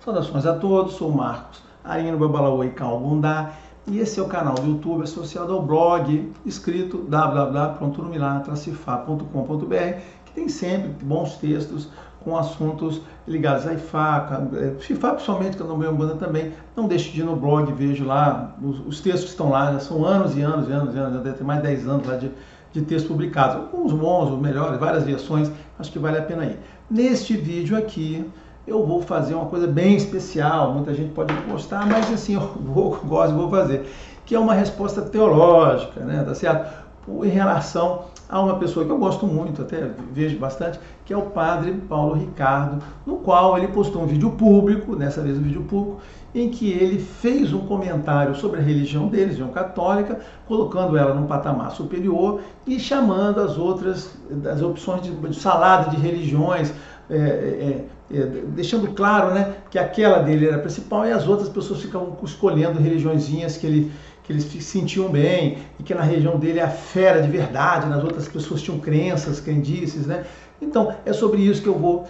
Saudações a todos, sou o Marcos Arino Babalaô e Calbundá e esse é o canal do YouTube associado ao blog escrito www.urumilá-ifá.com.br, que tem sempre bons textos com assuntos ligados à IFA, IFA pessoalmente, que eu não me banda também. Não deixe de ir no blog, vejo lá, os textos que estão lá, já são anos e anos, já deve ter mais de 10 anos lá de textos publicados, alguns bons, os melhores, várias versões, acho que vale a pena ir. Neste vídeo aqui, eu vou fazer uma coisa bem especial, muita gente pode gostar, mas assim, eu gosto e vou fazer, que é uma resposta teológica, né, tá certo? Em relação a uma pessoa que eu gosto muito, até vejo bastante, que é o padre Paulo Ricardo, no qual ele postou um vídeo público, dessa vez um vídeo público, em que ele fez um comentário sobre a religião deles, religião católica, colocando ela num patamar superior e chamando as outras, as opções de salada de religiões, deixando claro, né, que aquela dele era a principal e as outras pessoas ficavam escolhendo religiõezinhas que eles se sentiam bem e que na região dele é a fera de verdade, nas outras pessoas tinham crenças, crendices, né? Então, é sobre isso que eu vou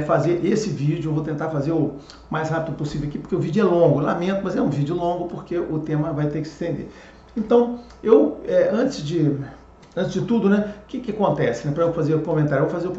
fazer esse vídeo, eu vou tentar fazer o mais rápido possível aqui, porque o vídeo é longo, lamento, mas é um vídeo longo porque o tema vai ter que se estender. Então, antes de tudo, né, o que acontece, né, para eu fazer o comentário? Eu vou fazer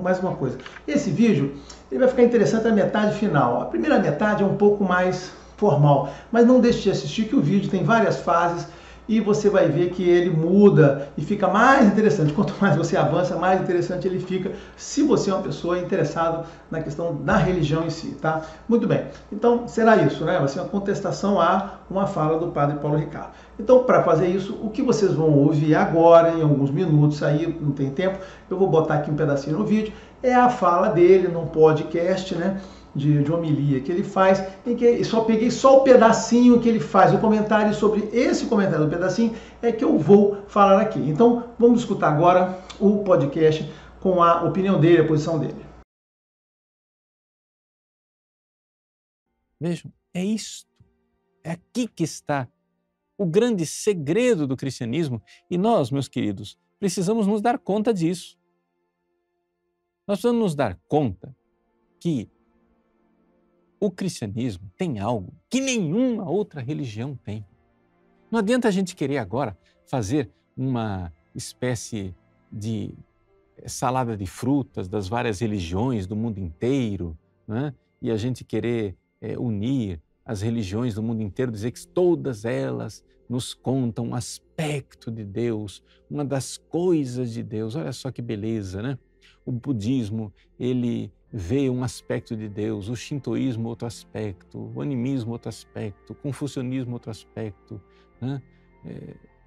mais uma coisa. Esse vídeo ele vai ficar interessante a metade final. A primeira metade é um pouco mais formal, mas não deixe de assistir que o vídeo tem várias fases e você vai ver que ele muda e fica mais interessante. Quanto mais você avança, mais interessante ele fica, se você é uma pessoa interessada na questão da religião em si, tá? Muito bem. Então, será isso, né? Vai ser uma contestação a uma fala do padre Paulo Ricardo. Então, para fazer isso, o que vocês vão ouvir agora, em alguns minutos, aí não tem tempo, eu vou botar aqui um pedacinho no vídeo, é a fala dele num podcast, né? De homilia que ele faz, em que só peguei só o pedacinho que ele faz, o comentário sobre esse comentário do pedacinho é que eu vou falar aqui. Então, vamos escutar agora o podcast com a opinião dele, a posição dele. Vejam, é isto, é aqui que está o grande segredo do cristianismo e nós, meus queridos, precisamos nos dar conta disso. Nós precisamos nos dar conta que o cristianismo tem algo que nenhuma outra religião tem. Não adianta a gente querer agora fazer uma espécie de salada de frutas das várias religiões do mundo inteiro, né? E a gente querer unir as religiões do mundo inteiro, dizer que todas elas nos contam um aspecto de Deus, uma das coisas de Deus. Olha só que beleza, né? O budismo, ele vê um aspecto de Deus, o shintoísmo outro aspecto, o animismo outro aspecto, o confucionismo outro aspecto, né?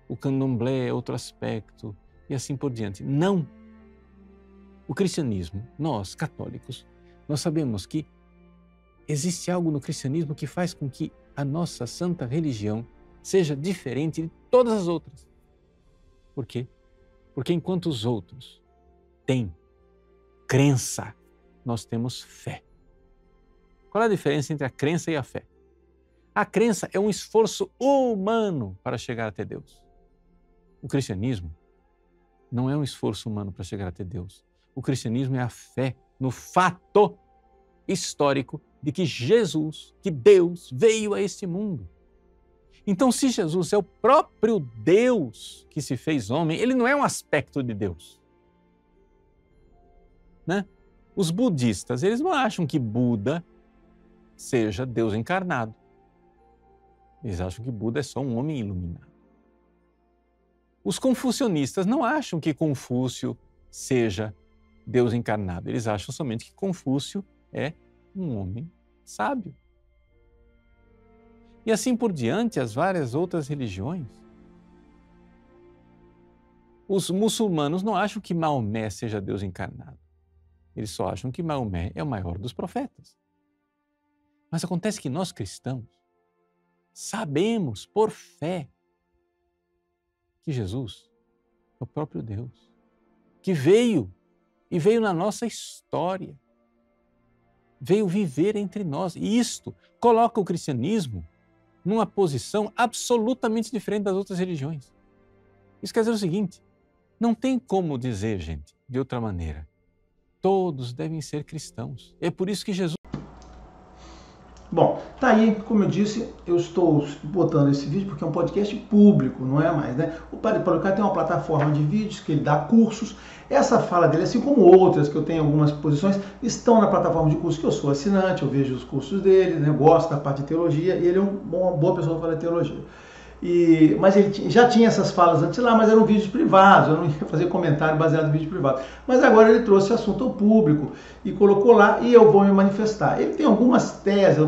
O candomblé outro aspecto e assim por diante. Não! O cristianismo, nós católicos, nós sabemos que existe algo no cristianismo que faz com que a nossa santa religião seja diferente de todas as outras. Por quê? Porque enquanto os outros têm crença, nós temos fé. Qual é a diferença entre a crença e a fé? A crença é um esforço humano para chegar até Deus. O cristianismo não é um esforço humano para chegar até Deus. O cristianismo é a fé no fato histórico de que Jesus, que Deus, veio a este mundo. Então, se Jesus é o próprio Deus que se fez homem, ele não é um aspecto de Deus, né? Os budistas, eles não acham que Buda seja Deus encarnado. Eles acham que Buda é só um homem iluminado. Os confucionistas não acham que Confúcio seja Deus encarnado. Eles acham somente que Confúcio é um homem sábio. E assim por diante, as várias outras religiões. Os muçulmanos não acham que Maomé seja Deus encarnado. Eles só acham que Maomé é o maior dos profetas. Mas acontece que nós cristãos sabemos por fé que Jesus é o próprio Deus, que veio e veio na nossa história, veio viver entre nós. E isto coloca o cristianismo numa posição absolutamente diferente das outras religiões. Isso quer dizer o seguinte, não tem como dizer, gente, de outra maneira. Todos devem ser cristãos. É por isso que Jesus... Bom, tá aí, como eu disse, eu estou botando esse vídeo porque é um podcast público, não é mais, né? O Padre Paulo Ricardo tem uma plataforma de vídeos que ele dá cursos. Essa fala dele, assim como outras que eu tenho algumas posições, estão na plataforma de cursos que eu sou assinante, eu vejo os cursos dele, né? Gosto da parte de teologia e ele é uma boa pessoa para falar de teologia. Mas ele já tinha essas falas antes lá, mas eram vídeos privados, eu não ia fazer comentário baseado em vídeo privado. Mas agora ele trouxe o assunto ao público e colocou lá e eu vou me manifestar. Ele tem algumas teses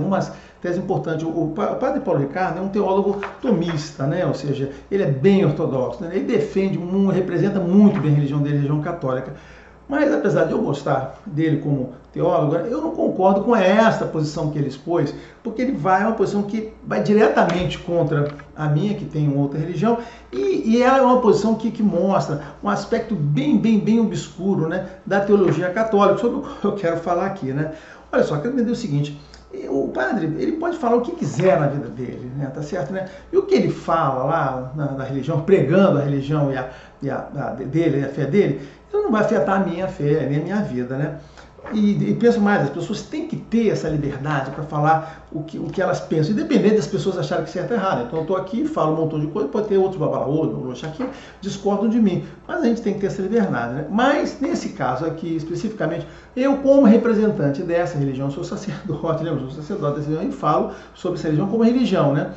importantes. O Padre Paulo Ricardo é um teólogo tomista, né? Ou seja, ele é bem ortodoxo, né? Ele defende, representa muito bem a religião dele, a religião católica. Mas apesar de eu gostar dele como teólogo, eu não concordo com esta posição que ele expôs, porque ele é uma posição que vai diretamente contra a minha, que tem outra religião, e ela é uma posição que mostra um aspecto bem obscuro, né, da teologia católica, sobre o que eu quero falar aqui, né? Olha só, quero entender o seguinte: o padre, ele pode falar o que quiser na vida dele, né? Tá certo, né? E o que ele fala lá na religião, pregando a religião e a fé dele, então não vai afetar a minha fé, nem a minha vida, né? E penso mais, as pessoas têm que ter essa liberdade para falar o que elas pensam, independente das pessoas acharem que certo ou errado. Então eu estou aqui, falo um montão de coisa, pode ter outros babalaúdos, aqui discordam de mim, mas a gente tem que ter essa liberdade, né? Mas nesse caso aqui, especificamente, eu como representante dessa religião, sou sacerdote, lembra? Sou sacerdote dessa religião e falo sobre essa religião como religião, né?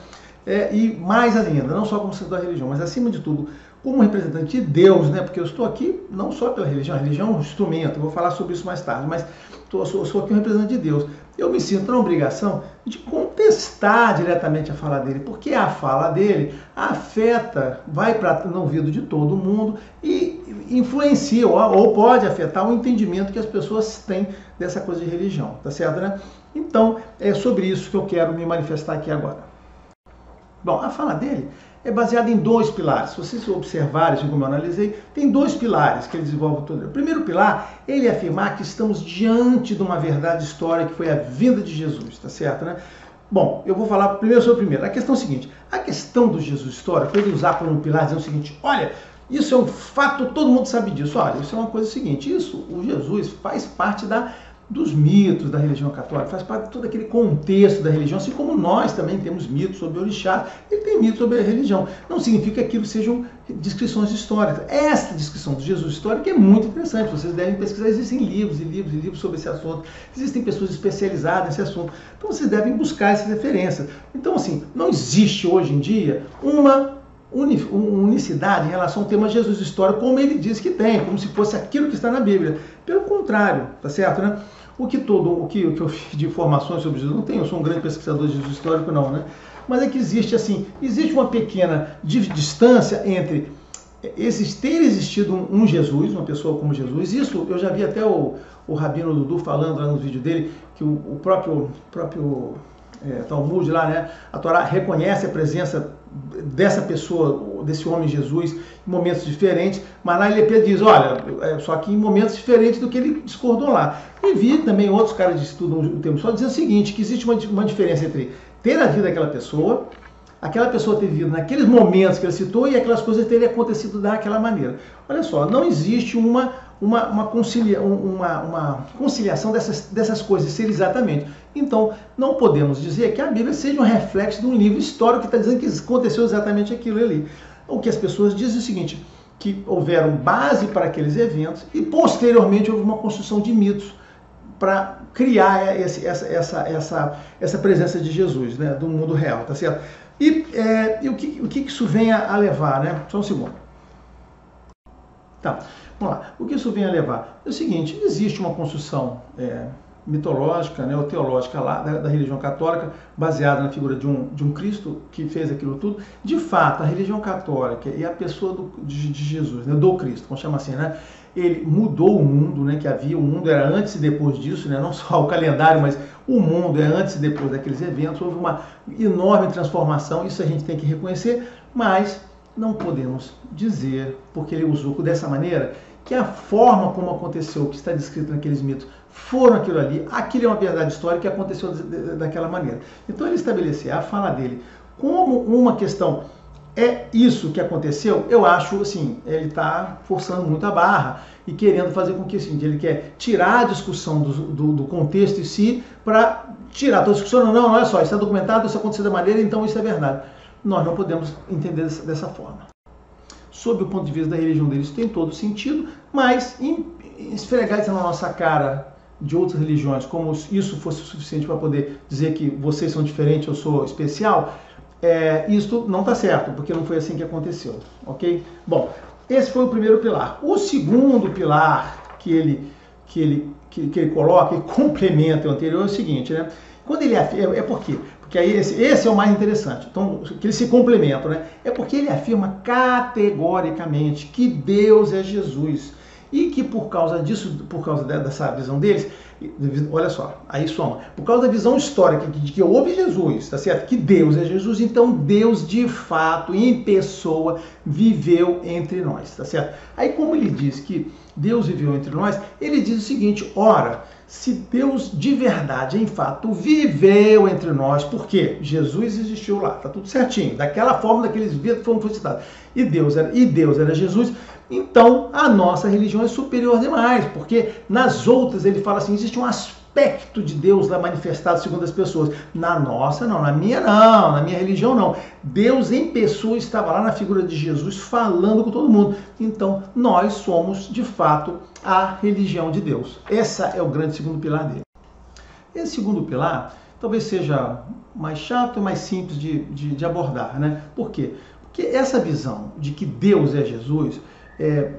E mais ainda, não só como sacerdote da religião, mas acima de tudo, como representante de Deus, né? Porque eu estou aqui não só pela religião, a religião é um instrumento, eu vou falar sobre isso mais tarde, mas sou aqui um representante de Deus. Eu me sinto na obrigação de contestar diretamente a fala dele, porque a fala dele afeta, vai para no ouvido de todo mundo e influencia ou pode afetar o entendimento que as pessoas têm dessa coisa de religião, tá certo, né? Então, é sobre isso que eu quero me manifestar aqui agora. Bom, a fala dele é baseada em dois pilares. Se vocês observarem, assim como eu analisei, tem dois pilares que ele desenvolve todo. O primeiro pilar, ele é afirmar que estamos diante de uma verdade histórica que foi a vinda de Jesus, tá certo, né? Bom, eu vou falar primeiro sobre o primeiro. A questão é a seguinte: a questão do Jesus histórico, ele usar como um pilar, dizendo o seguinte: olha, isso é um fato, todo mundo sabe disso. Olha, isso é uma coisa seguinte: o Jesus faz parte dos mitos da religião católica, faz parte de todo aquele contexto da religião, assim como nós também temos mitos sobre o orixá, ele tem mitos sobre a religião. Não significa que aquilo sejam descrições históricas. Essa descrição do Jesus histórico é muito interessante, vocês devem pesquisar, existem livros e livros sobre esse assunto, existem pessoas especializadas nesse assunto, então vocês devem buscar essas referências. Então, assim, não existe hoje em dia uma unicidade em relação ao tema Jesus histórico, como ele diz que tem, como se fosse aquilo que está na Bíblia. Pelo contrário, tá certo, né? O que eu fiz de informações sobre Jesus, não tenho, eu sou um grande pesquisador de Jesus histórico, não, né? Mas é que existe uma pequena distância entre ter existido um Jesus, uma pessoa como Jesus. Isso eu já vi até o Rabino Dudu falando lá no vídeo dele, que o próprio Talmud lá, né? A Torá reconhece a presença dessa pessoa, desse homem Jesus, em momentos diferentes, mas lá ele diz, olha, só que em momentos diferentes do que ele discordou lá. E vi também outros caras que estudam o termo só dizendo o seguinte, que existe uma diferença entre ter a vida daquela pessoa ter vivido naqueles momentos que ele citou e aquelas coisas terem acontecido daquela maneira. Olha só, não existe uma conciliação dessas coisas ser exatamente. Então, não podemos dizer que a Bíblia seja um reflexo de um livro histórico que está dizendo que aconteceu exatamente aquilo ali. O que as pessoas dizem é o seguinte, que houveram base para aqueles eventos e posteriormente houve uma construção de mitos para criar essa presença de Jesus, né, do mundo real, tá certo? E o que isso vem a levar, né? Só um segundo. Tá, vamos lá. O que isso vem a levar? É o seguinte, existe uma construção mitológica, né, ou teológica lá da religião católica, baseada na figura de um Cristo que fez aquilo tudo. De fato, a religião católica e a pessoa de Jesus, né, do Cristo, vamos chamar assim, né? Ele mudou o mundo, né, que havia, o mundo era antes e depois disso, né, não só o calendário, mas o mundo é antes e depois daqueles eventos. Houve uma enorme transformação, isso a gente tem que reconhecer, mas não podemos dizer, porque ele usou dessa maneira, que a forma como aconteceu, que está descrito naqueles mitos, foram aquilo ali, aquilo é uma verdade histórica que aconteceu daquela maneira. Então ele estabelecia a fala dele como uma questão é isso que aconteceu? Eu acho, assim, ele está forçando muito a barra e querendo fazer com que, assim, ele quer tirar a discussão do contexto em si para tirar toda a discussão. Não, olha só, isso está documentado, isso aconteceu da maneira, então isso é verdade. Nós não podemos entender dessa forma. Sob o ponto de vista da religião deles, tem todo sentido, mas esfregar isso na nossa cara de outras religiões, como se isso fosse o suficiente para poder dizer que vocês são diferentes, eu sou especial, isso não está certo, porque não foi assim que aconteceu, ok? Bom, esse foi o primeiro pilar. O segundo pilar que ele coloca e complementa o anterior é o seguinte, né? Quando ele afirma, por quê? Porque aí esse é o mais interessante. Então, que eles se complementam, né? É porque ele afirma categoricamente que Deus é Jesus. E que por causa disso, por causa dessa visão deles, olha só, aí soma, por causa da visão histórica de que houve Jesus, tá certo? Que Deus é Jesus, então Deus de fato, em pessoa, viveu entre nós, tá certo? Aí como ele diz que Deus viveu entre nós, ele diz o seguinte, ora, se Deus de verdade, em fato, viveu entre nós, por quê? Jesus existiu lá, tá tudo certinho, daquela forma, daqueles vídeos que foram citados, e Deus era Jesus. Então, a nossa religião é superior demais, porque nas outras ele fala assim, existe um aspecto de Deus lá manifestado segundo as pessoas. Na nossa não, na minha religião não. Deus em pessoa estava lá na figura de Jesus falando com todo mundo. Então, nós somos, de fato, a religião de Deus. Esse é o grande segundo pilar dele. Esse segundo pilar talvez seja mais chato e mais simples de abordar, né? Por quê? Porque essa visão de que Deus é Jesus...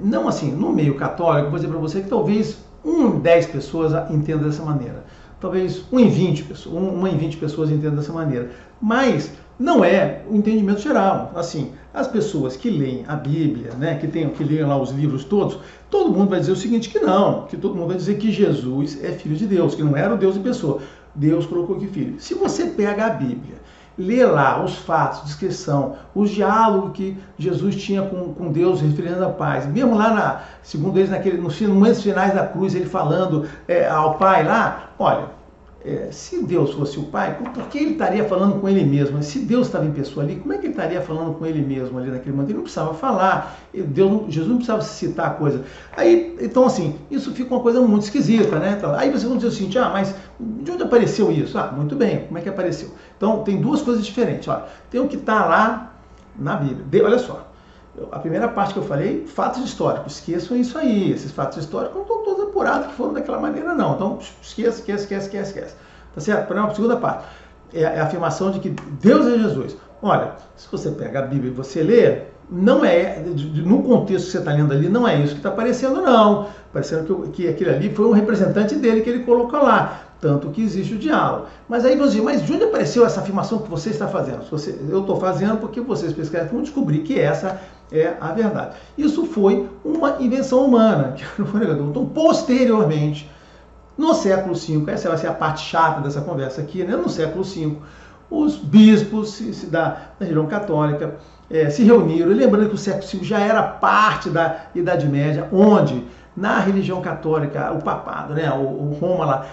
não assim, no meio católico, vou dizer para você que talvez 1 em 10 pessoas entenda dessa maneira. Talvez 1 em 20 pessoas, 1 em 20 pessoas entendam dessa maneira. Mas não é o entendimento geral. Assim, as pessoas que leem a Bíblia, né, que leem lá os livros todos, todo mundo vai dizer o seguinte, que todo mundo vai dizer que Jesus é filho de Deus, que não era o Deus em pessoa. Deus colocou aqui filho. Se você pega a Bíblia, lê lá os fatos, descrição, os diálogos que Jesus tinha com Deus referindo à paz. Mesmo lá, segundo eles, nos momentos finais da cruz, ele falando ao Pai lá, olha, se Deus fosse o Pai, por que ele estaria falando com ele mesmo? Se Deus estava em pessoa ali, como é que ele estaria falando com ele mesmo ali naquele momento? Ele não precisava falar, Jesus não precisava citar a coisa. Aí, então assim, isso fica uma coisa muito esquisita, né? Aí você vai dizer o seguinte, mas de onde apareceu isso? Muito bem, como é que apareceu? Então tem duas coisas diferentes. Olha, tem o que está lá na Bíblia. Olha só, a primeira parte que eu falei, fatos históricos. Esqueçam isso aí. Esses fatos históricos não estão todos apurados que foram daquela maneira, não. Então, esquece. Tá certo? A segunda parte é a afirmação de que Deus é Jesus. Olha, se você pega a Bíblia e você lê, não é, no contexto que você está lendo ali, não é isso que está aparecendo, não. Parecendo que aquele ali foi um representante dele que ele colocou lá. Tanto que existe o diálogo. Mas aí você diz, mas de onde apareceu essa afirmação que você está fazendo? Eu estou fazendo porque vocês pesquisaram vão descobrir que essa é a verdade. Isso foi uma invenção humana, que não foi negado. Então, posteriormente, no século V, essa vai ser a parte chata dessa conversa aqui, né? No século V, os bispos da religião católica se reuniram, lembrando que o século V já era parte da Idade Média, onde na religião católica, o papado, né? o Roma lá,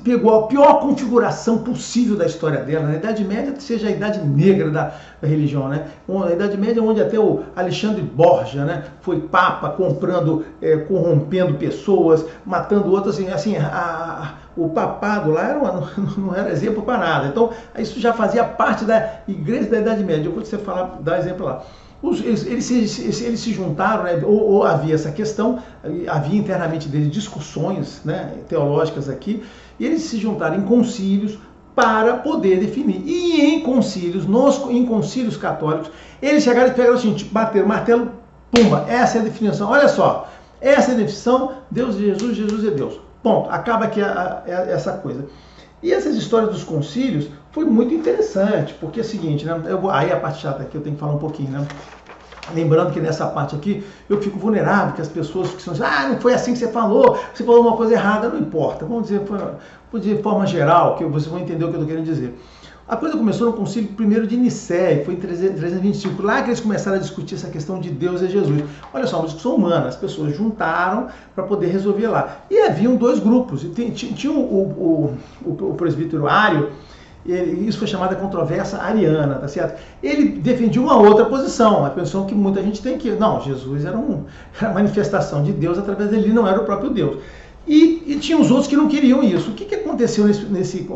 pegou a pior configuração possível da história dela. Na Idade Média, seja a Idade Negra da religião, né? A Idade Média onde até o Alexandre Borgia, né, foi papa, corrompendo pessoas, matando outras, o papado lá não era exemplo para nada. Então, isso já fazia parte da Igreja da Idade Média. Eu vou te dar exemplo lá. Eles se juntaram, né, ou havia essa questão, havia internamente deles discussões, né, teológicas aqui, e eles se juntaram em concílios para poder definir. E em concílios católicos, eles chegaram e pegaram o seguinte, bateram o martelo, pumba, essa é a definição. Olha só, essa é a definição, Deus é Jesus, Jesus é Deus. Ponto, acaba aqui essa coisa. E essas histórias dos concílios foi muito interessante, porque é o seguinte, né? Aí a parte chata aqui eu tenho que falar um pouquinho, né? Lembrando que nessa parte aqui eu fico vulnerável, que as pessoas que são não foi assim que você falou uma coisa errada, não importa. Vamos dizer de forma geral, que vocês vão entender o que eu estou querendo dizer. A coisa começou no concílio primeiro de Nicéia, foi em 325, lá que eles começaram a discutir essa questão de Deus e Jesus. Olha só, uma discussão humana, as pessoas juntaram para poder resolver lá. E haviam dois grupos, tinha o presbítero Ário, Isso foi chamada controvérsia ariana, tá certo? Ele defendia uma outra posição, a posição que muita gente tem que, não, Jesus era a manifestação de Deus através dele, não era o próprio Deus. E tinha os outros que não queriam isso. O que aconteceu nesse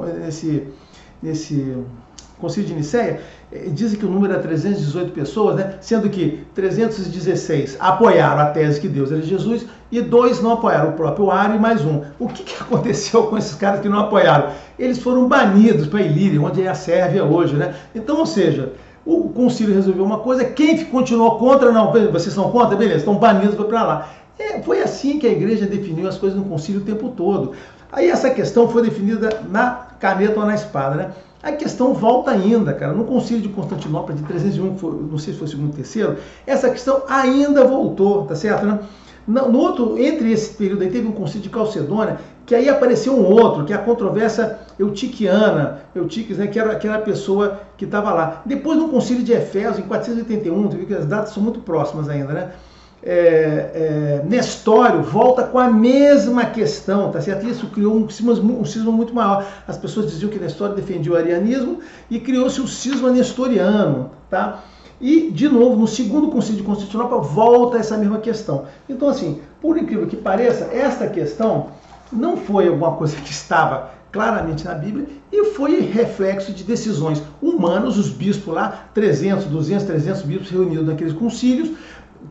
Concílio de Nicéia? Dizem que o número era 318 pessoas, né? Sendo que 316 apoiaram a tese que Deus era Jesus e 2 não apoiaram, o próprio Ario e mais um. O que aconteceu com esses caras que não apoiaram? Eles foram banidos para Ilíria, onde é a Sérvia hoje, né? Então, ou seja, o concílio resolveu uma coisa, quem continuou contra, não, vocês são contra, beleza, estão banidos para lá. Foi assim que a igreja definiu as coisas no concílio o tempo todo. Aí essa questão foi definida na caneta ou na espada, né? A questão volta ainda, cara. No concílio de Constantinopla de 301, não sei se foi o segundo ou terceiro, essa questão ainda voltou, tá certo, né? Entre esse período aí teve um concílio de Calcedônia, que aí apareceu um outro, que é a controvérsia eutiquiana, Eutiques, né, que era a pessoa que estava lá. Depois no concílio de Efésios, em 481, tu viu que as datas são muito próximas ainda, né? Nestório volta com a mesma questão, tá certo? Isso criou um cisma muito maior. As pessoas diziam que Nestório defendia o arianismo e criou-se o cisma nestoriano, tá? E, de novo, no segundo concílio de Constantinopla volta essa mesma questão. Então, assim, por incrível que pareça, esta questão não foi alguma coisa que estava claramente na Bíblia e foi reflexo de decisões humanas, os bispos lá, 300, 200, 300 bispos reunidos naqueles concílios,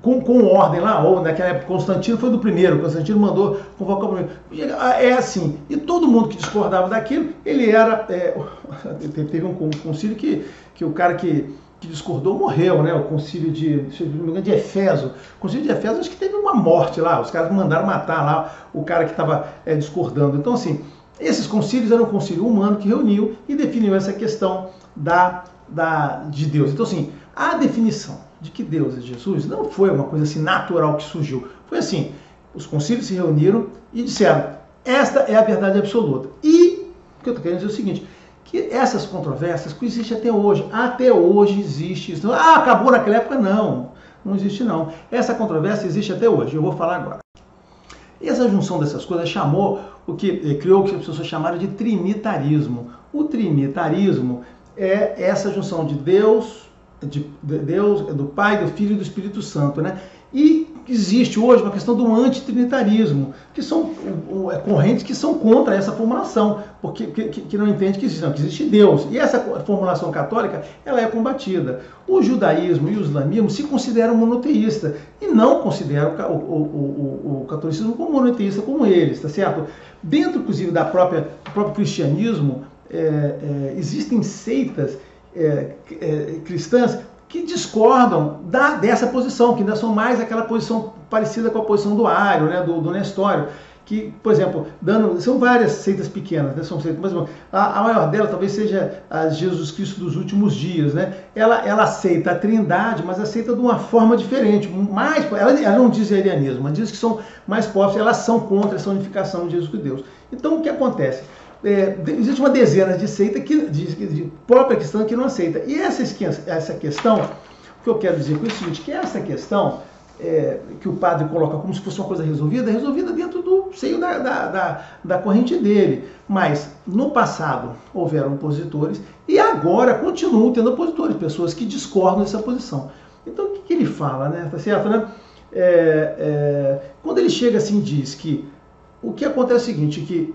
com ordem lá, ou naquela época Constantino foi do primeiro, Constantino mandou convocar o primeiro. É assim, e todo mundo que discordava daquilo, ele era, teve um concílio que o cara que discordou morreu, né? O concílio de Efésio. O concílio de Efésio acho que teve uma morte lá, os caras mandaram matar lá o cara que estava discordando. Então, assim, esses concílios eram um concílio humano que reuniu e definiu essa questão de Deus. Então, assim, a definição de que Deus é Jesus não foi uma coisa assim natural que surgiu. Foi assim, os concílios se reuniram e disseram, esta é a verdade absoluta. E o que eu estou querendo dizer é o seguinte, que essas controvérsias coexistem até hoje. Até hoje existe isso. Acabou naquela época? Não existe não. Essa controvérsia existe até hoje, eu vou falar agora. E essa junção dessas coisas criou o que as pessoas chamaram de trinitarismo. O trinitarismo é essa junção de Deus, do Pai, do Filho e do Espírito Santo, né? E existe hoje uma questão do antitrinitarismo, que são correntes que são contra essa formulação, porque que não entende que existe Deus. E essa formulação católica, ela é combatida. O judaísmo e o islamismo se consideram monoteístas e não consideram o catolicismo como monoteísta como eles, tá certo? Dentro, inclusive, do próprio cristianismo, existem seitas cristãs que discordam dessa posição, que ainda são mais aquela posição parecida com a posição do Ario, né, do Nestório, que, por exemplo, são várias seitas pequenas, né, são seitas, mas a maior delas talvez seja a Jesus Cristo dos últimos dias, né? Ela aceita a Trindade, mas aceita de uma forma diferente, ela não diz arianismo, mas diz que são mais pobres, elas são contra essa unificação de Jesus com Deus. Então, o que acontece? Existe uma dezena de seitas de própria cristã que não aceita. E essa questão, o que eu quero dizer com isso é o seguinte, que essa questão que o padre coloca como se fosse uma coisa resolvida, é resolvida dentro do seio da corrente dele. Mas no passado houveram opositores e agora continuam tendo opositores, pessoas que discordam dessa posição. Então o que ele fala, né? Tá certo, né? Quando ele chega assim e diz que o que acontece é o seguinte, que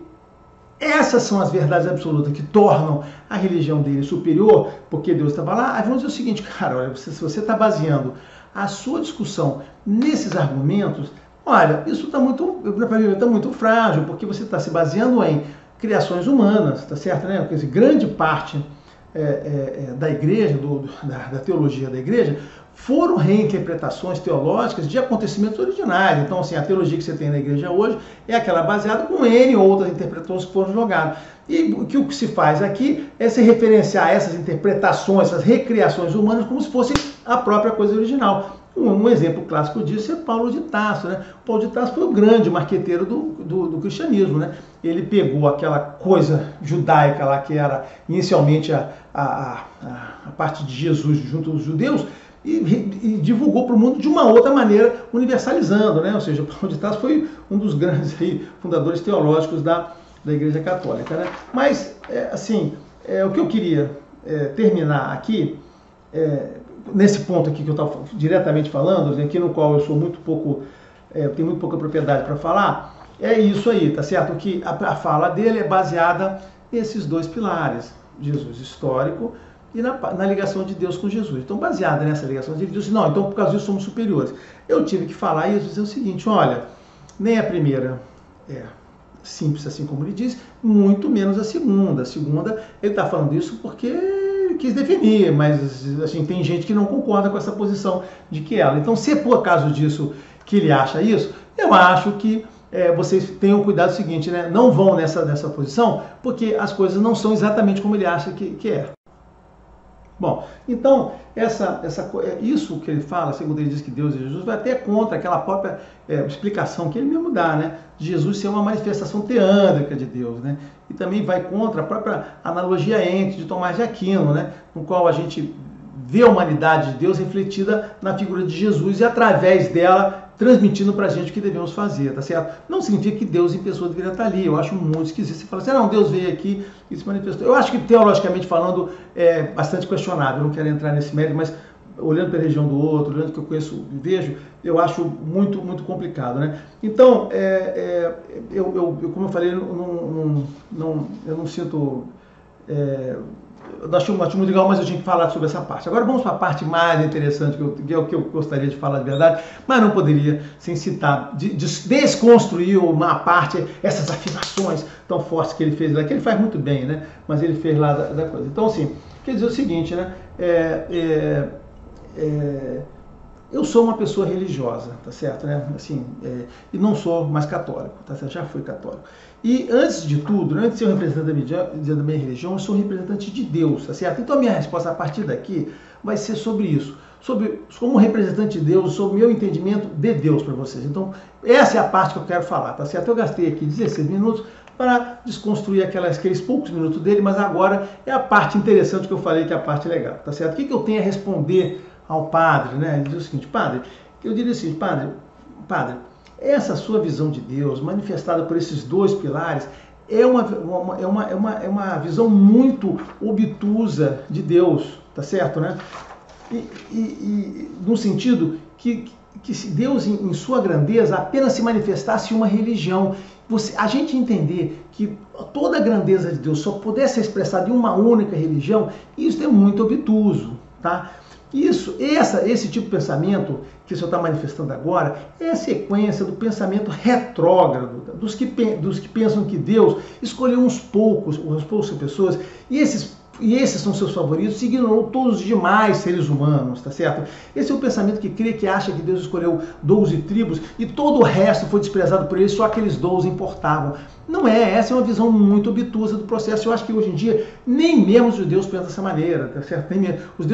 essas são as verdades absolutas que tornam a religião dele superior, porque Deus estava lá. Aí vamos dizer o seguinte, cara, olha, se você está baseando a sua discussão nesses argumentos, olha, isso está muito frágil, porque você está se baseando em criações humanas, tá certo, né? Quer dizer, grande parte da igreja, da teologia da igreja, foram reinterpretações teológicas de acontecimentos originais. Então, assim, a teologia que você tem na igreja hoje é aquela baseada com N outras interpretações que foram jogadas. E o que se faz aqui é se referenciar essas interpretações, essas recriações humanas, como se fosse a própria coisa original. Um exemplo clássico disso é Paulo de Tarso, né? Paulo de Tarso foi o grande marqueteiro do cristianismo, né? Ele pegou aquela coisa judaica lá, que era inicialmente a parte de Jesus junto aos judeus, e divulgou para o mundo de uma outra maneira, universalizando, né? Ou seja, Paulo de Tarso foi um dos grandes fundadores teológicos da Igreja Católica, né? Mas, assim, o que eu queria terminar aqui, nesse ponto aqui que eu estava diretamente falando, aqui no qual eu sou muito pouco, tenho muito pouca propriedade para falar, é isso aí, tá certo? Que a fala dele é baseada nesses dois pilares, Jesus histórico e na ligação de Deus com Jesus. Então, baseada nessa ligação, ele disse, não, então por causa disso somos superiores. Eu tive que falar e dizer o seguinte, olha, nem a primeira é simples assim como ele diz, muito menos a segunda. A segunda, ele está falando isso porque ele quis definir, mas assim, tem gente que não concorda com essa posição de que ela. Então, se é por causa disso que ele acha isso, eu acho que vocês tenham cuidado seguinte, né? Não vão nessa posição, porque as coisas não são exatamente como ele acha que é. Bom, então, isso que ele fala, segundo ele diz que Deus é Jesus, vai até contra aquela própria explicação que ele mesmo dá, né? De Jesus ser uma manifestação teândrica de Deus, né? E também vai contra a própria analogia ente de Tomás de Aquino, né? No qual a gente vê a humanidade de Deus refletida na figura de Jesus e através dela transmitindo pra gente o que devemos fazer, tá certo? Não significa que Deus em pessoa deveria estar ali, eu acho muito esquisito. Você fala assim, não, Deus veio aqui e se manifestou. Eu acho que teologicamente falando é bastante questionável, eu não quero entrar nesse mérito, mas olhando para a região do outro, olhando o que eu conheço e vejo, eu acho muito, muito complicado, né? Então, como eu falei, eu não sinto... Eu acho muito legal, mas eu tinha que falar sobre essa parte. Agora vamos para a parte mais interessante, que é o que eu gostaria de falar de verdade, mas não poderia sem citar, desconstruir uma parte, essas afirmações tão fortes que ele fez lá, que ele faz muito bem, né? Mas ele fez lá da coisa. Então, assim, quer dizer o seguinte, né? Eu sou uma pessoa religiosa, tá certo, né? Assim, e não sou mais católico, tá certo? Já fui católico. E antes de tudo, antes de ser um representante da minha religião, eu sou um representante de Deus, tá certo? Então a minha resposta a partir daqui vai ser sobre isso, como representante de Deus, sobre o meu entendimento de Deus para vocês. Então essa é a parte que eu quero falar, tá certo? Eu gastei aqui 16 minutos para desconstruir aqueles poucos minutos dele, mas agora é a parte interessante que eu falei, que é a parte legal, tá certo? O que eu tenho a responder ao padre, né? Ele diz o seguinte, padre, eu diria assim, padre, essa sua visão de Deus, manifestada por esses dois pilares, é uma visão muito obtusa de Deus, tá certo, né? E no sentido que se Deus, em sua grandeza, apenas se manifestasse em uma religião. A gente entender que toda a grandeza de Deus só pudesse ser expressada em uma única religião, isso é muito obtuso, tá? Esse tipo de pensamento que o senhor está manifestando agora é a sequência do pensamento retrógrado, dos que pensam que Deus escolheu uns poucos pessoas e esses são seus favoritos, e ignorou todos os demais seres humanos, tá certo? Esse é o pensamento que acha que Deus escolheu 12 tribos e todo o resto foi desprezado por ele, só aqueles 12 importavam. Não é, essa é uma visão muito obtusa do processo. Eu acho que hoje em dia nem mesmo os judeus pensam dessa maneira, tá certo? Os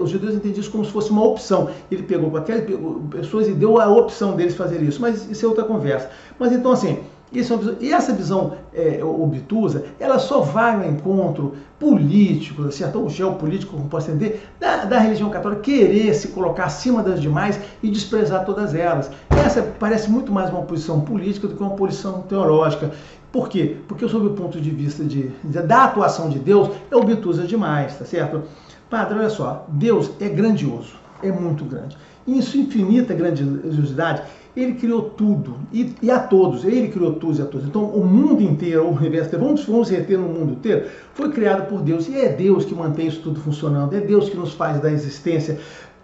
judeus entendem isso como se fosse uma opção. Ele pegou aquelas pessoas e deu a opção deles fazer isso, mas isso é outra conversa. Mas então assim, essa visão obtusa, ela só vai ao encontro político, tá certo? Ou geopolítico, como posso entender, da religião católica querer se colocar acima das demais e desprezar todas elas. Essa parece muito mais uma posição política do que uma posição teológica. Por quê? Porque sob o ponto de vista da atuação de Deus, é obtusa demais, tá certo? Padre, olha só, Deus é grandioso, é muito grande. E em sua infinita grandiosidade, ele criou tudo e a todos, ele criou todos e a todos. Então o mundo inteiro, o universo inteiro, vamos reter no mundo inteiro, foi criado por Deus e é Deus que mantém isso tudo funcionando, é Deus que nos faz da existência.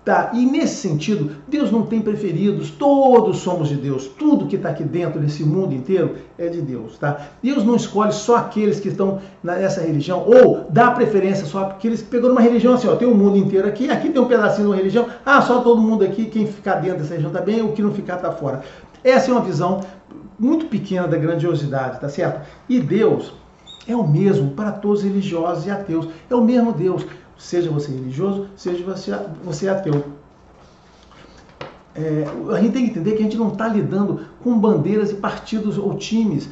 Tá? E nesse sentido, Deus não tem preferidos, todos somos de Deus, tudo que está aqui dentro desse mundo inteiro é de Deus. Tá? Deus não escolhe só aqueles que estão nessa religião, ou dá preferência só porque eles pegou numa religião assim, ó, tem o mundo inteiro aqui tem um pedacinho de uma religião, só todo mundo aqui, quem ficar dentro dessa religião está bem, o que não ficar está fora. Essa é uma visão muito pequena da grandiosidade, tá certo? E Deus é o mesmo para todos religiosos e ateus, é o mesmo Deus. Seja você religioso, seja você ateu. A gente tem que entender que a gente não está lidando com bandeiras e partidos ou times.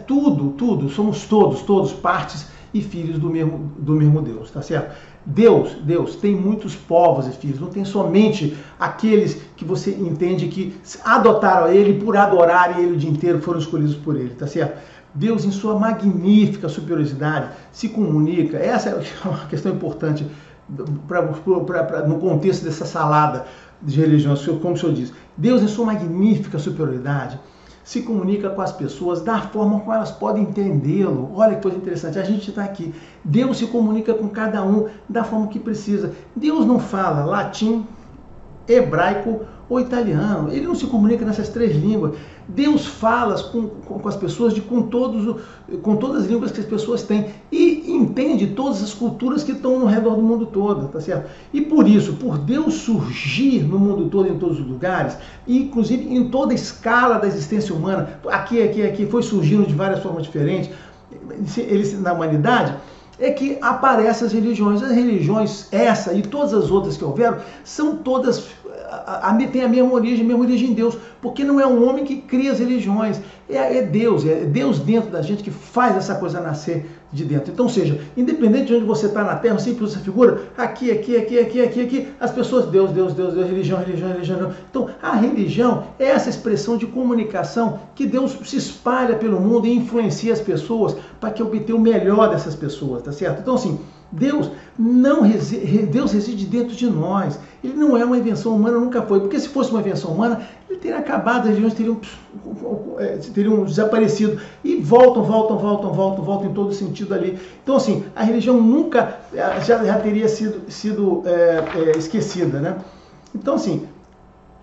Tudo, somos todos partes e filhos do mesmo Deus, tá certo? Deus tem muitos povos e filhos, não tem somente aqueles que você entende que adotaram Ele por adorarem Ele o dia inteiro, foram escolhidos por Ele, tá certo? Deus, em sua magnífica superioridade, se comunica. Essa é uma questão importante no contexto dessa salada de religiões, como o senhor diz. Deus, em sua magnífica superioridade, se comunica com as pessoas da forma como elas podem entendê-lo. Olha que coisa interessante, a gente está aqui. Deus se comunica com cada um da forma que precisa. Deus não fala latim, hebraico ou italiano. Ele não se comunica nessas 3 línguas. Deus fala com as pessoas com todas as línguas que as pessoas têm e entende todas as culturas que estão no redor do mundo todo, tá certo? E por isso, por Deus surgir no mundo todo, em todos os lugares, e inclusive em toda a escala da existência humana, aqui, foi surgindo de várias formas diferentes, na humanidade, é que aparecem as religiões. As religiões, essa e todas as outras que houveram, são todas, têm a mesma origem em Deus, porque não é um homem que cria as religiões, é Deus dentro da gente que faz essa coisa nascer de dentro. Então, seja, independente de onde você está na Terra, sempre usa essa figura, aqui, as pessoas, Deus, religião. Então, a religião é essa expressão de comunicação que Deus se espalha pelo mundo e influencia as pessoas para que obter o melhor dessas pessoas, tá certo? Então, assim, Deus reside dentro de nós. Ele não é uma invenção humana, nunca foi. Porque se fosse uma invenção humana, ele teria acabado, as religiões teriam desaparecido. E voltam em todo sentido ali. Então, assim, a religião nunca já teria sido esquecida, né? Então, assim,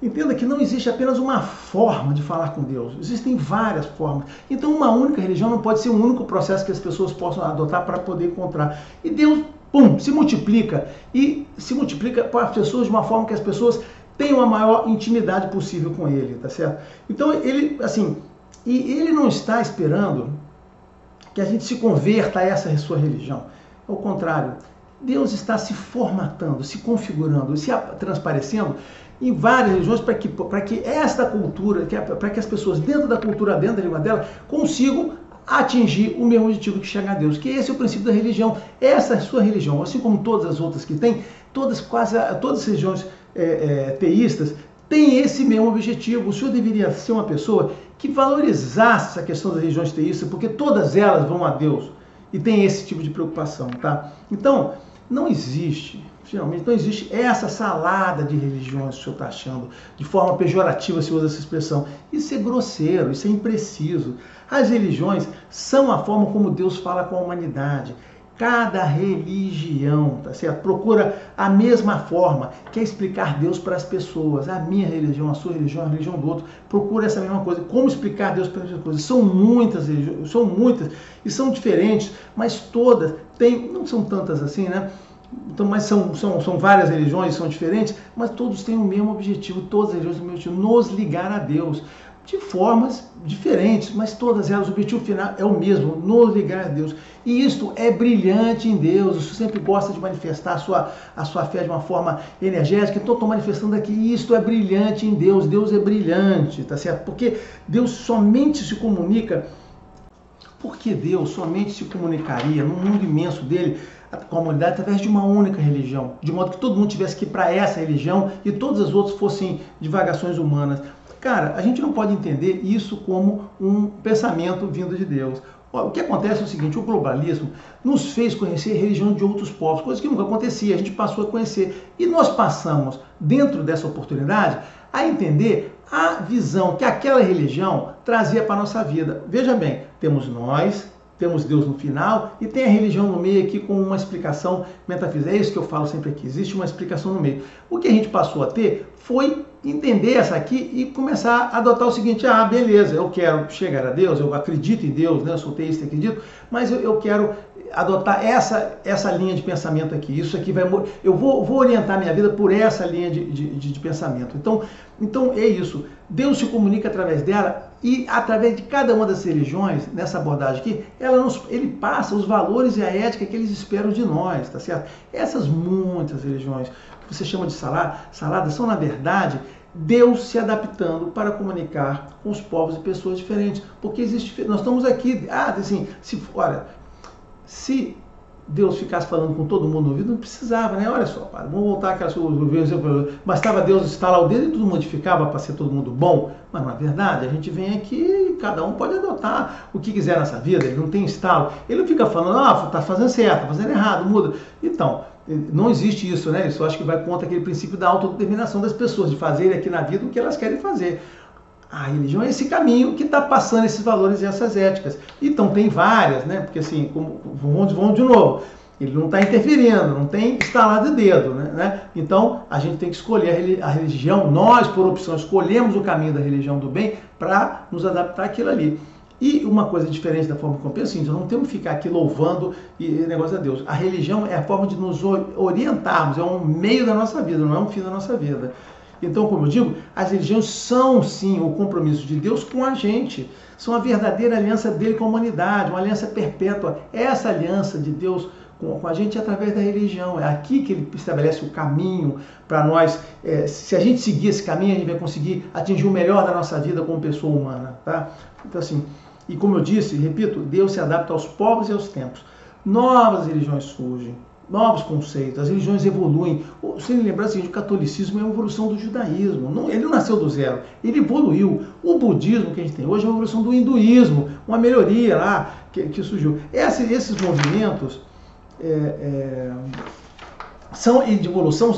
entenda que não existe apenas uma forma de falar com Deus. Existem várias formas. Então, uma única religião não pode ser um único processo que as pessoas possam adotar para poder encontrar. E Deus, se multiplica. E se multiplica para as pessoas de uma forma que as pessoas tenham a maior intimidade possível com Ele, tá certo? Então, Ele não está esperando que a gente se converta a essa sua religião. Ao contrário, Deus está se formatando, se configurando, se transparecendo em várias religiões para que esta cultura, para que as pessoas dentro da cultura, dentro da língua dela, consigam atingir o mesmo objetivo que chegar a Deus, que esse é o princípio da religião. Essa é a sua religião, assim como todas as outras que tem, todas as religiões teístas têm esse mesmo objetivo. O senhor deveria ser uma pessoa que valorizasse essa questão das religiões teístas, porque todas elas vão a Deus e tem esse tipo de preocupação, tá? Então, não existe, finalmente, não existe essa salada de religiões que o senhor está achando, de forma pejorativa se usa essa expressão. Isso é grosseiro, isso é impreciso. As religiões são a forma como Deus fala com a humanidade. Cada religião, tá certo? Procura a mesma forma, que é explicar Deus para as pessoas. A minha religião, a sua religião, a religião do outro, procura essa mesma coisa. Como explicar Deus para as pessoas? São muitas religiões, e são diferentes, mas todas têm, não são tantas assim, né? Então, mas são várias religiões, são diferentes, mas todos têm o mesmo objetivo, todas as religiões têm o mesmo objetivo, nos ligar a Deus. De formas diferentes, mas todas elas, o objetivo final é o mesmo, nos ligar a Deus. E isto é brilhante em Deus. Você sempre gosta de manifestar a sua fé de uma forma energética, então estou manifestando aqui, isto é brilhante em Deus. Deus é brilhante, tá certo? Porque Deus somente se comunica, porque Deus somente se comunicaria no mundo imenso dele, com a humanidade, através de uma única religião, de modo que todo mundo tivesse que ir para essa religião e todas as outras fossem divagações humanas. Cara, a gente não pode entender isso como um pensamento vindo de Deus. O que acontece é o seguinte, o globalismo nos fez conhecer a religião de outros povos, coisa que nunca acontecia, a gente passou a conhecer. E nós passamos, dentro dessa oportunidade, a entender a visão que aquela religião trazia para a nossa vida. Veja bem, temos nós, temos Deus no final e tem a religião no meio aqui com uma explicação metafísica. É isso que eu falo sempre aqui, existe uma explicação no meio. O que a gente passou a ter foi entender essa aqui e começar a adotar o seguinte, beleza, eu quero chegar a Deus, eu acredito em Deus, né? Eu sou teísta e acredito, mas eu quero adotar essa linha de pensamento aqui, isso aqui eu vou orientar minha vida por essa linha de pensamento. Então é isso, Deus se comunica através dela e através de cada uma das religiões, nessa abordagem aqui, ele passa os valores e a ética que eles esperam de nós, tá certo? Essas muitas religiões que você chama de salada, são na verdade Deus se adaptando para comunicar com os povos e pessoas diferentes, porque nós estamos aqui, se Deus ficasse falando com todo mundo no ouvido, não precisava, né? Olha só, padre, vamos voltar àquelas coisas. Bastava Deus estalar o dedo e tudo modificava para ser todo mundo bom. Mas não é verdade. A gente vem aqui e cada um pode adotar o que quiser nessa vida, ele não tem estalo. Ele não fica falando, tá fazendo certo, tá fazendo errado, muda. Então, não existe isso, né? Isso eu acho que vai contra aquele princípio da autodeterminação das pessoas, de fazerem aqui na vida o que elas querem fazer. A religião é esse caminho que está passando esses valores e essas éticas. Então tem várias, né? Porque assim, vamos de novo, ele não está interferindo, não tem estalar de dedo, né? Então a gente tem que escolher a religião, nós por opção escolhemos o caminho da religião do bem para nos adaptar àquilo ali. E uma coisa diferente da forma como eu penso, nós não temos que ficar aqui louvando e negócio a Deus. A religião é a forma de nos orientarmos, é um meio da nossa vida, não é um fim da nossa vida. Então, como eu digo, as religiões são sim o compromisso de Deus com a gente. São a verdadeira aliança dele com a humanidade, uma aliança perpétua. Essa aliança de Deus com a gente é através da religião. É aqui que ele estabelece o caminho para nós. Se a gente seguir esse caminho, a gente vai conseguir atingir o melhor da nossa vida como pessoa humana. Tá? Então, assim, e como eu disse, repito, Deus se adapta aos povos e aos tempos. Novas religiões surgem. Novos conceitos, as religiões evoluem. Se lembrar assim, o catolicismo é uma evolução do judaísmo. Ele não nasceu do zero, ele evoluiu. O budismo que a gente tem hoje é uma evolução do hinduísmo, uma melhoria lá que surgiu. Esses movimentos são de evolução,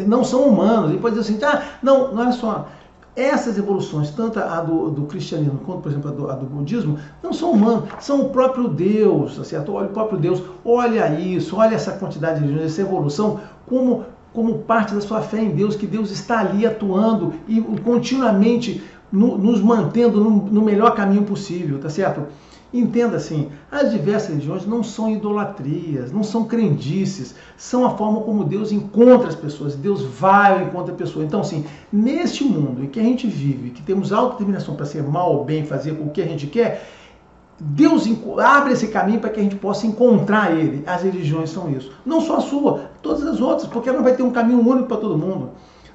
não são humanos. Ele pode dizer assim, não olha só. Essas evoluções, tanto a do cristianismo quanto, por exemplo, a do budismo, não são humanos, são o próprio Deus, tá certo? Olha o próprio Deus, olha isso, olha essa quantidade de religiões, essa evolução, como parte da sua fé em Deus, que Deus está ali atuando e continuamente nos mantendo no melhor caminho possível, tá certo? Entenda assim, as diversas religiões não são idolatrias, não são crendices, são a forma como Deus encontra as pessoas, Deus vai ao encontro da pessoa. Então, assim, neste mundo em que a gente vive, que temos autodeterminação para ser mal ou bem, fazer o que a gente quer, Deus abre esse caminho para que a gente possa encontrar Ele. As religiões são isso. Não só a sua, todas as outras, porque ela não vai ter um caminho único para todo mundo.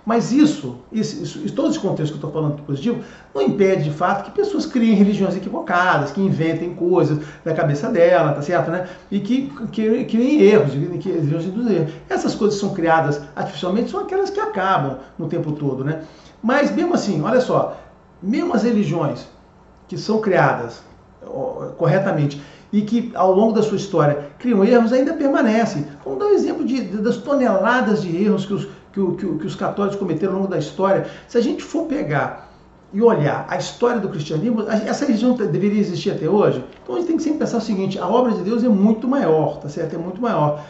Mas todo esse contexto que eu estou falando positivo, não impede de fato que pessoas criem religiões equivocadas, que inventem coisas da cabeça dela, tá certo, né? E que criem erros, que induzem erros. Essas coisas que são criadas artificialmente são aquelas que acabam no tempo todo, né? Mas mesmo assim, olha só, mesmo as religiões que são criadas corretamente e que ao longo da sua história criam erros, ainda permanecem. Vamos dar um exemplo das toneladas de erros que os católicos cometeram ao longo da história. Se a gente for pegar e olhar a história do cristianismo, essa religião deveria existir até hoje? Então a gente tem que sempre pensar o seguinte, a obra de Deus é muito maior, tá certo? É muito maior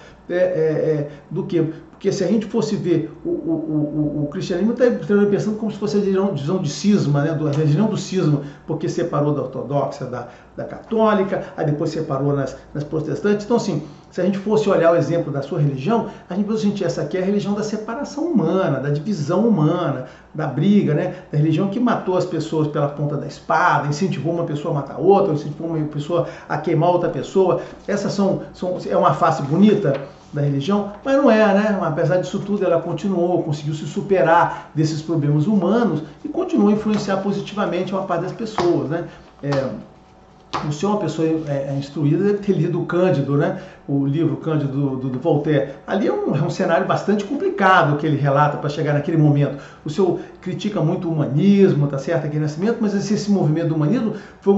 do que... Porque se a gente fosse ver o cristianismo, está pensando como se fosse a divisão de cisma, né? A religião do cisma, porque separou da ortodoxa, da católica, aí depois separou nas protestantes. Então, assim, se a gente fosse olhar o exemplo da sua religião, a gente fosse sentir essa aqui é a religião da separação humana, da divisão humana, da briga, né? Da religião que matou as pessoas pela ponta da espada, incentivou uma pessoa a matar outra, incentivou uma pessoa a queimar outra pessoa. Essas é uma face bonita da religião, mas não é, né? Apesar disso tudo, ela conseguiu se superar desses problemas humanos e continuou a influenciar positivamente uma parte das pessoas, né? O senhor é uma pessoa instruída, deve ter lido o Cândido, né? O livro Cândido do Voltaire. Ali é um cenário bastante complicado que ele relata para chegar naquele momento. O senhor critica muito o humanismo, tá certo, aquele nascimento, mas esse movimento do humanismo foi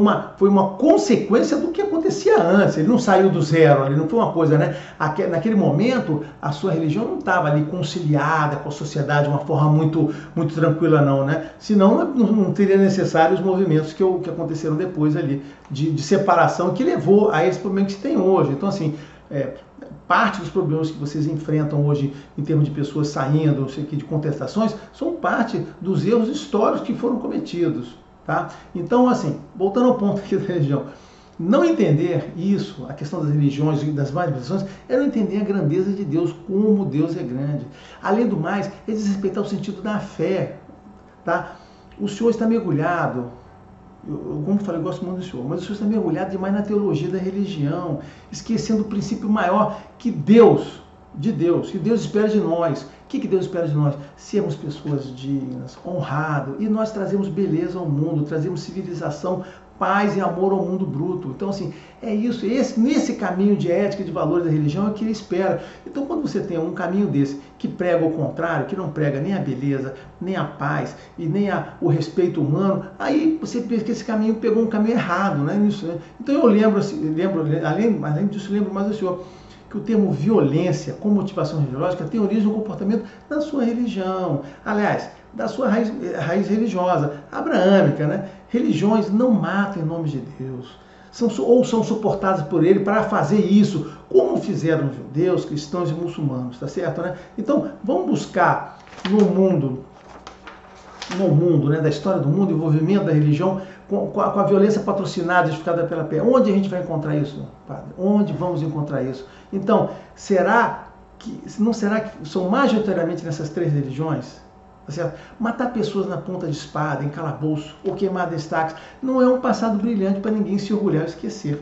uma consequência do que acontecia antes. Ele não saiu do zero, ele não foi uma coisa, né? Naquele momento, a sua religião não estava ali conciliada com a sociedade de uma forma muito, muito tranquila, não, né? Senão não teria necessário os movimentos que aconteceram depois ali, de separação, que levou a esse problema que se tem hoje. Então, assim, parte dos problemas que vocês enfrentam hoje em termos de pessoas saindo, não sei o que, de contestações, são parte dos erros históricos que foram cometidos, tá? Então, assim, voltando ao ponto aqui da religião, não entender isso, a questão das religiões e das manifestações, é não entender a grandeza de Deus, como Deus é grande. Além do mais, é desrespeitar o sentido da fé, tá? O senhor está mergulhado, como eu falei, eu gosto muito do senhor, mas o senhor está mergulhado demais na teologia da religião, esquecendo o princípio maior que Deus espera de nós. O que Deus espera de nós? Sermos pessoas dignas, honradas, e nós trazemos beleza ao mundo, trazemos civilização paz e amor ao mundo bruto. Então, assim, é isso, nesse caminho de ética e de valores da religião é que ele espera. Então, quando você tem um caminho desse que prega o contrário, que não prega nem a beleza, nem a paz e nem o respeito humano, aí você pensa que esse caminho pegou um caminho errado, né? Nisso, né? Então, eu lembro, assim, além disso, lembro mais do senhor, que o termo violência com motivação religiosa tem origem no comportamento da sua religião. Aliás, da sua raiz religiosa, abraâmica, né? Religiões não matam em nome de Deus, ou são suportadas por ele para fazer isso, como fizeram judeus, cristãos e muçulmanos, tá certo, né? Então, vamos buscar no mundo, né, da história do mundo, envolvimento da religião com a violência patrocinada, justificada pela fé. Onde a gente vai encontrar isso, padre? Onde vamos encontrar isso? Então, não será que são majoritariamente nessas três religiões? Tá certo? Matar pessoas na ponta de espada, em calabouço ou queimar destaques, não é um passado brilhante para ninguém se orgulhar ou esquecer.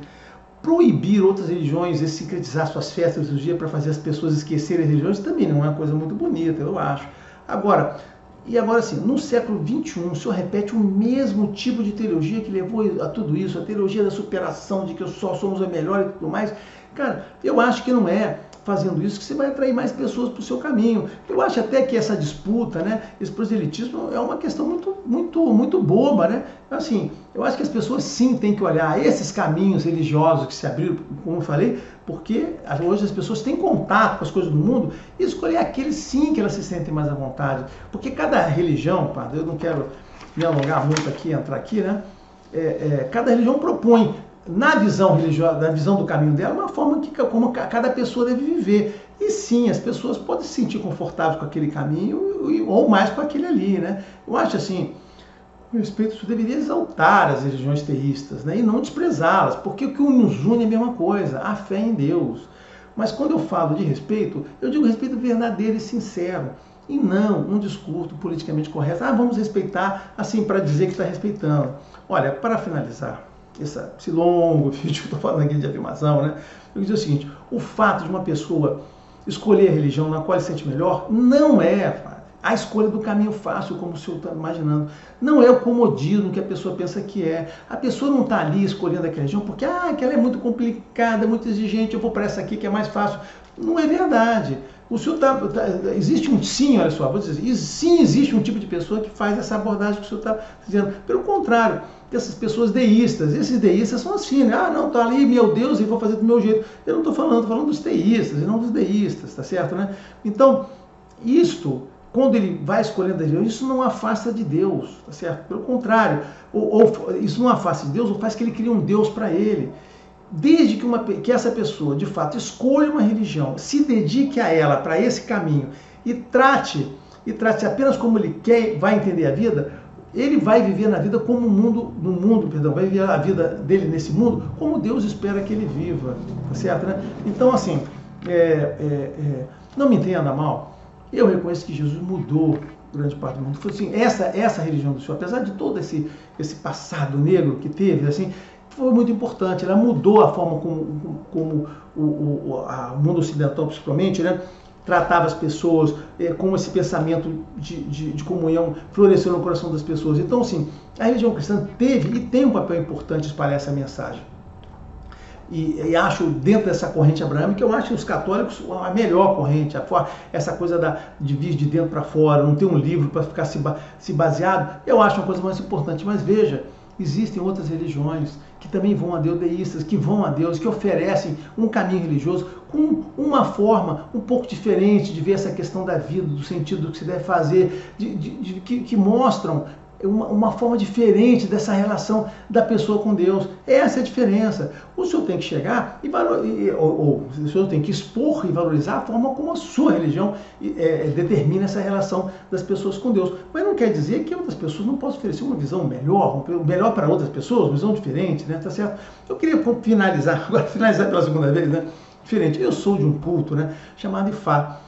Proibir outras religiões e sincretizar suas festas do dia para fazer as pessoas esquecerem as religiões também não é uma coisa muito bonita, eu acho. Agora sim, no século XXI, o senhor repete o mesmo tipo de teologia que levou a tudo isso, a teologia da superação, de que só somos a melhor e tudo mais. Cara, eu acho que não é fazendo isso que você vai atrair mais pessoas para o seu caminho. Eu acho até que essa disputa, né, esse proselitismo é uma questão muito boba, né? Assim, eu acho que as pessoas sim têm que olhar esses caminhos religiosos que se abriram, como eu falei, porque hoje as pessoas têm contato com as coisas do mundo e escolher aqueles sim que elas se sentem mais à vontade. Porque cada religião, padre, eu não quero me alongar muito aqui, entrar aqui, né? Cada religião propõe na visão religiosa, na visão do caminho dela, uma forma como cada pessoa deve viver. E sim, as pessoas podem se sentir confortáveis com aquele caminho ou mais com aquele ali, né? Eu acho assim, o respeito isso deveria exaltar as religiões teístas, né? E não desprezá-las, porque o que nos une é a mesma coisa, a fé em Deus. Mas quando eu falo de respeito, eu digo respeito verdadeiro e sincero. E não um discurso politicamente correto. Vamos respeitar assim para dizer que está respeitando. Olha, para finalizar esse longo vídeo que eu estou falando aqui de afirmação, né? Eu digo o seguinte: o fato de uma pessoa escolher a religião na qual ele se sente melhor não é a escolha do caminho fácil, como o senhor está imaginando. Não é o comodismo que a pessoa pensa que é. A pessoa não está ali escolhendo aquela religião porque que ela é muito complicada, muito exigente, eu vou para essa aqui que é mais fácil. Não é verdade. O senhor existe um sim, olha só, vou dizer, sim existe um tipo de pessoa que faz essa abordagem que o senhor está dizendo. Pelo contrário, essas pessoas deístas, esses deístas são assim, né? Não, tá ali, meu Deus, e vou fazer do meu jeito. Eu não estou falando dos teístas e não dos deístas, tá certo, né? Então, quando ele vai escolhendo a religião, isso não afasta de Deus, tá certo? Pelo contrário, isso não afasta de Deus, ou faz que ele crie um Deus para ele. Desde que essa pessoa, de fato, escolha uma religião, se dedique a ela para esse caminho e trate apenas como ele vai entender a vida, ele vai viver na vida como vai viver a vida dele nesse mundo como Deus espera que ele viva, tá certo, né? Então, assim, não me entenda mal, eu reconheço que Jesus mudou grande parte do mundo. Foi assim, essa religião do Senhor, apesar de todo esse passado negro que teve, assim, foi muito importante. Ela mudou a forma como o mundo ocidental, principalmente, né, tratava as pessoas, como esse pensamento de comunhão floresceu no coração das pessoas. Então, assim, a religião cristã teve e tem um papel importante de espalhar essa mensagem. E acho, dentro dessa corrente abraâmica, eu acho os católicos a melhor corrente, essa coisa de vir de dentro para fora, não ter um livro para ficar se baseado, eu acho uma coisa mais importante. Mas veja, existem outras religiões que também vão a Deus, deístas, que vão a Deus, que oferecem um caminho religioso com uma forma um pouco diferente de ver essa questão da vida, do sentido do que se deve fazer, que mostram uma forma diferente dessa relação da pessoa com Deus. Essa é a diferença. O senhor tem que chegar o senhor tem que expor e valorizar a forma como a sua religião determina essa relação das pessoas com Deus. Mas não quer dizer que outras pessoas não possam oferecer uma visão melhor para outras pessoas, uma visão diferente, né? Tá certo? Eu queria finalizar pela segunda vez, né? Diferente. Eu sou de um culto, né, chamado Ifá,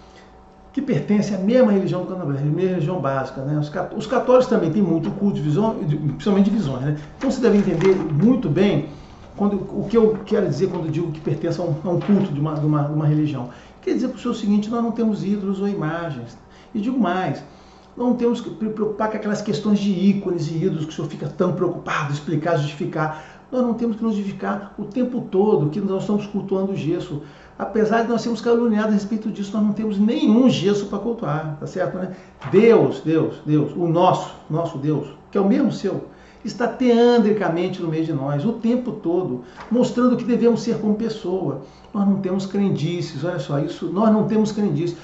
que pertence à mesma religião do Candomblé, a mesma religião básica, né? Os católicos também têm muito culto, principalmente de visões, né? Então você deve entender muito bem o que eu quero dizer quando digo que pertence a um culto de uma religião. Quer dizer para o senhor o seguinte: nós não temos ídolos ou imagens. E digo mais, Não temos que preocupar com aquelas questões de ícones e ídolos que o senhor fica tão preocupado, explicar, justificar. Nós não temos que nos justificar o tempo todo que nós estamos cultuando o gesso. Apesar de nós sermos caluniados a respeito disso, nós não temos nenhum gesso para cultuar, tá certo, né? Deus, o nosso Deus, que é o mesmo seu, está teandricamente no meio de nós, o tempo todo, mostrando que devemos ser como pessoa. Nós não temos crendices, olha só, isso, nós não temos crendices.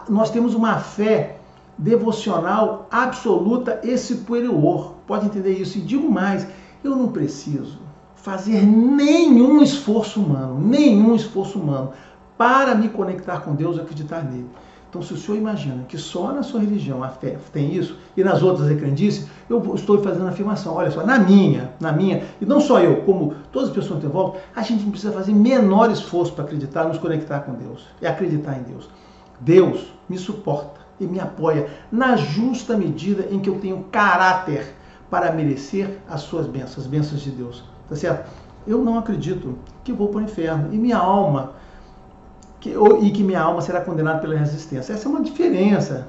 Nós temos uma fé devocional absoluta e superior. Pode entender isso? E digo mais, eu não preciso fazer nenhum esforço humano para me conectar com Deus e acreditar nele. Então, se o senhor imagina que só na sua religião a fé tem isso, e nas outras é crendice, eu estou fazendo a afirmação, olha só, na minha, e não só eu, como todas as pessoas que em volta, a gente não precisa fazer menor esforço para acreditar, nos conectar com Deus, é acreditar em Deus. Deus me suporta e me apoia na justa medida em que eu tenho caráter para merecer as suas bênçãos, as bênçãos de Deus, tá certo? Eu não acredito que vou para o inferno e minha alma que minha alma será condenada pela resistência. Essa é uma diferença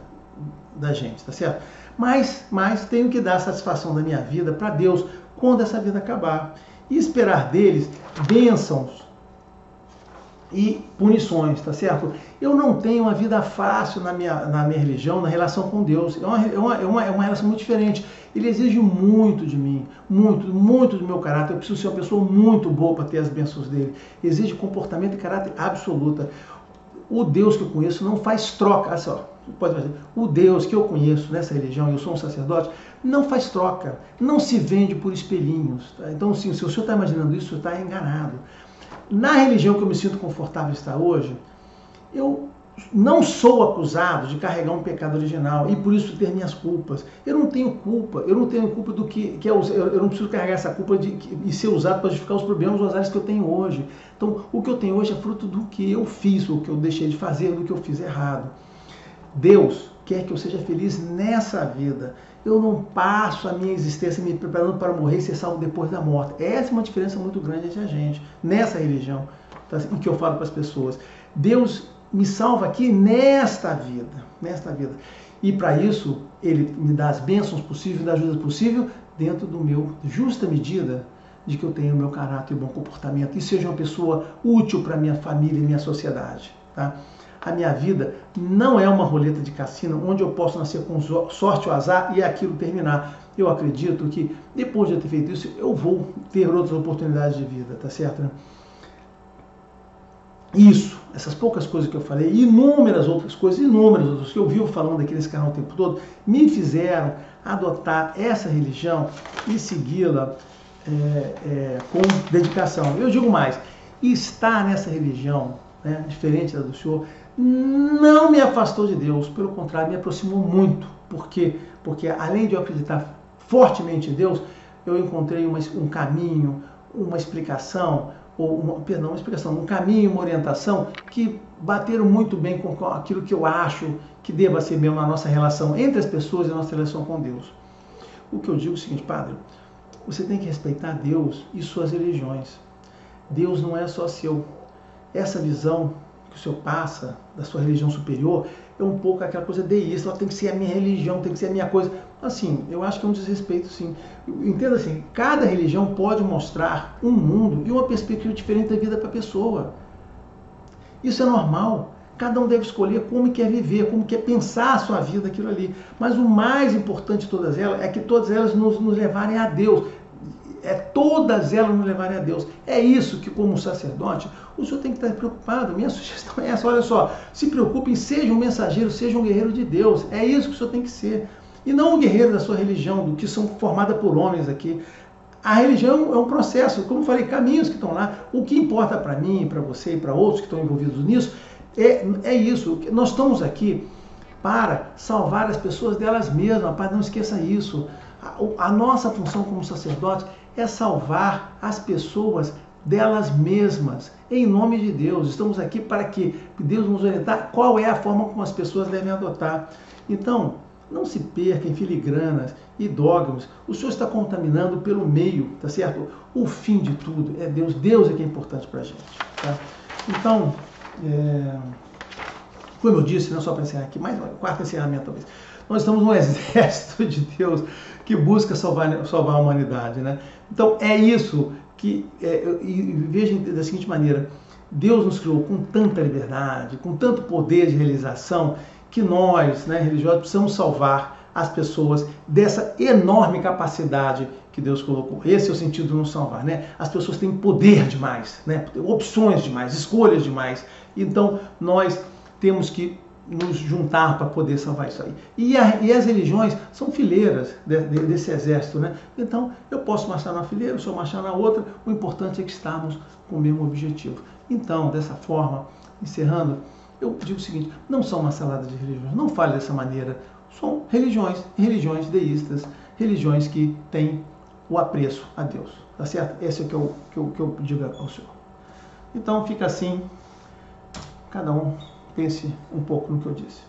da gente, tá certo? Mas tenho que dar satisfação da minha vida para Deus quando essa vida acabar. E esperar deles bênçãos e punições, tá certo? Eu não tenho uma vida fácil na minha religião, na relação com Deus. É uma relação muito diferente. Ele exige muito de mim, muito do meu caráter. Eu preciso ser uma pessoa muito boa para ter as bênçãos dele. Exige comportamento e caráter absoluta. O Deus que eu conheço não faz troca. Olha só, pode fazer. O Deus que eu conheço nessa religião, eu sou um sacerdote, não faz troca. Não se vende por espelhinhos. Tá? Então, sim, se o senhor está imaginando isso, o senhor está enganado. Na religião que eu me sinto confortável de estar hoje, eu não sou acusado de carregar um pecado original e por isso ter minhas culpas. Eu não tenho culpa do que eu não preciso carregar essa culpa e ser usado para justificar os problemas, os azares que eu tenho hoje. Então, o que eu tenho hoje é fruto do que eu fiz, o que eu deixei de fazer, do que eu fiz errado. Deus quer que eu seja feliz nessa vida. Eu não passo a minha existência me preparando para morrer e ser salvo depois da morte. Essa é uma diferença muito grande entre a gente, nessa religião, tá? Em que eu falo para as pessoas. Deus me salva aqui nesta vida. E para isso, Ele me dá as bênçãos possíveis, me dá a ajuda possível, dentro do meu justa medida de que eu tenha o meu caráter e bom comportamento e seja uma pessoa útil para a minha família e minha sociedade, tá? A minha vida não é uma roleta de cassino onde eu posso nascer com sorte ou azar e aquilo terminar. Eu acredito que depois de eu ter feito isso, eu vou ter outras oportunidades de vida, tá certo, né? Isso, essas poucas coisas que eu falei, inúmeras outras coisas que eu vivo falando aqui nesse canal o tempo todo, me fizeram adotar essa religião e segui-la com dedicação. Eu digo mais, estar nessa religião, né, diferente da do senhor, não me afastou de Deus, pelo contrário, me aproximou muito. Por quê? Porque além de eu acreditar fortemente em Deus, eu encontrei um caminho, uma explicação, um caminho, uma orientação que bateram muito bem com aquilo que eu acho que deva ser mesmo a nossa relação entre as pessoas e a nossa relação com Deus. O que eu digo é o seguinte, padre, você tem que respeitar Deus e suas religiões. Deus não é só seu. Essa visão que o senhor passa da sua religião superior é um pouco aquela coisa deísta, ela tem que ser a minha religião, tem que ser a minha coisa. Assim, eu acho que é um desrespeito, sim. Entenda assim, cada religião pode mostrar um mundo e uma perspectiva diferente da vida para a pessoa. Isso é normal. Cada um deve escolher como quer viver, como quer pensar a sua vida, aquilo ali. Mas o mais importante de todas elas é que todas elas nos levarem a Deus. Todas elas nos levarem a Deus. É isso que, como sacerdote, o senhor tem que estar preocupado. Minha sugestão é essa, olha só, se preocupem, seja um mensageiro, seja um guerreiro de Deus. É isso que o senhor tem que ser. E não um guerreiro da sua religião, do que são formadas por homens aqui. A religião é um processo, como eu falei, caminhos que estão lá. O que importa para mim, para você e para outros que estão envolvidos nisso, é isso. Nós estamos aqui para salvar as pessoas delas mesmas, Pai, não esqueça isso. A nossa função como sacerdote é salvar as pessoas delas mesmas, em nome de Deus. Estamos aqui para que Deus nos orientar qual é a forma como as pessoas devem adotar. Então, não se perca em filigranas e dogmas. O senhor está contaminando pelo meio, tá certo? O fim de tudo é Deus. Deus é que é importante para a gente, tá? Então, como eu disse, não só para encerrar aqui, mais um quarto encerramento talvez. Nós estamos no exército de Deus que busca salvar a humanidade, né? Então é isso que, e vejam da seguinte maneira, Deus nos criou com tanta liberdade, com tanto poder de realização, que nós, né, religiosos, precisamos salvar as pessoas dessa enorme capacidade que Deus colocou. Esse é o sentido de nos salvar, né? As pessoas têm poder demais, né? Opções demais, escolhas demais. Então nós temos que nos juntar para poder salvar isso aí. E as religiões são fileiras desse exército, né? Então eu posso marchar numa fileira, se eu marchar na outra, o importante é que estamos com o mesmo objetivo. Então, dessa forma, encerrando, eu digo o seguinte: não são uma salada de religiões, não fale dessa maneira. São religiões deístas, religiões que têm o apreço a Deus, tá certo? Esse é o que eu digo ao senhor. Então fica assim, cada um pense um pouco no que eu disse.